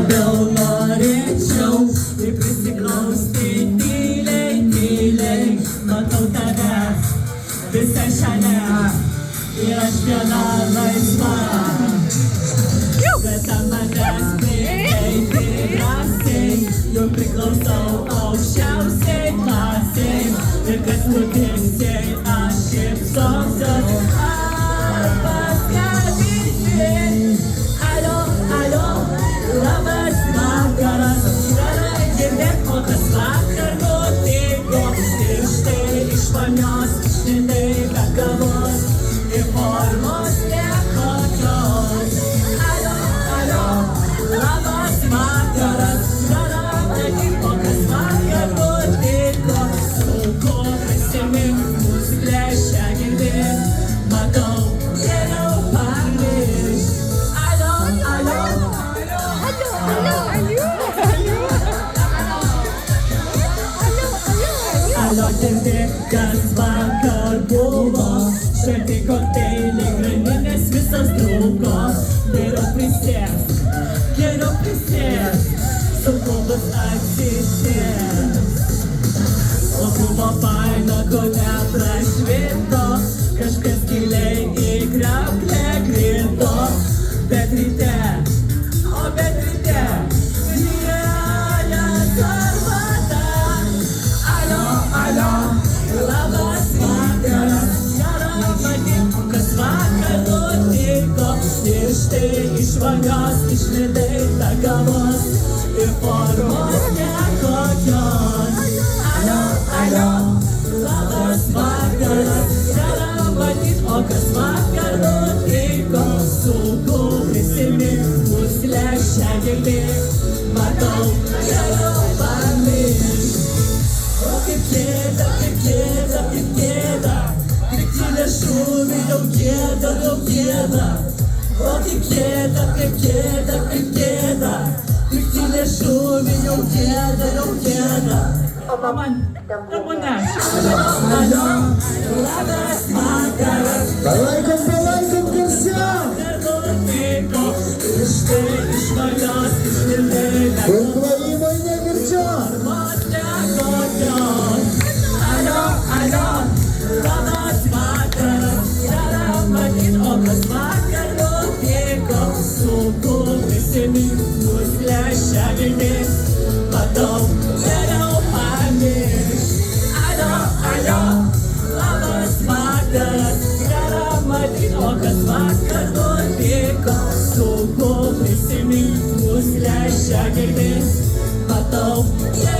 labiau norėčiau, tai prisiglausti tyliai, tyliai, matau tave visai šalia ir aš viena laisva. Bet ant manęs prieiti drąsiai, jau priklausau aukščiausiai klasiai ir kas nutiksiai aš šypsosiuos ar paskambinti. Alio, alio, labas vakaras, gerai girdėt, o kas vakar nutiko. Ir štai iš panios išlindai be kavos ir formos nekokios. Alio, alio, labas vakaras, gerai girdėt, o kas vakar nutiko. Sunku prisimint, mus plėšia girdėt, matau geriau pamiršt. Alio, alio, alio, girdėk, kas vakar buvo. Šalti kokteiliai, grandinės visas trūko. Geriau prisėsk, sunku bus atsisėst. O buvo faina, ko neprašvito, kažkas giliai į kriauklę krito. Bet ryte, gėlė arbata. Alio, alio, labas vakaras, gera matyt, kas vakar nutiko. Ir štai iš vanios išlindai be kavos ir formos nekokios. Alio, alio, labas vakaras, gera matyt, o kas vakar nutiko. Sunku prisimint, mus plėšia girdėt, matau geriau pamiršt. O kaip gėda, kaip gėda, kaip gėda, kriktinė šūvį jau gėda. O kaip gėda, kaip gėda, kaip gėda, kriktinė šūvį jau gėda. O man, alio, labas vakaras, Palaikom garsiau! ir štai iš vanios išlindai be Plojimai negirčiau! formos nekokios. Alio, alio, labas vakaras, gera matyt, o kas vakar nutiko. Sunku prisimint, mus plėšia girdėt, matau geriau pamiršt. Alio, alio, labas vakaras, gera matyt, o kas vakar nutiko. Sunku prisimint, mus plėšia girdėt, matau geriau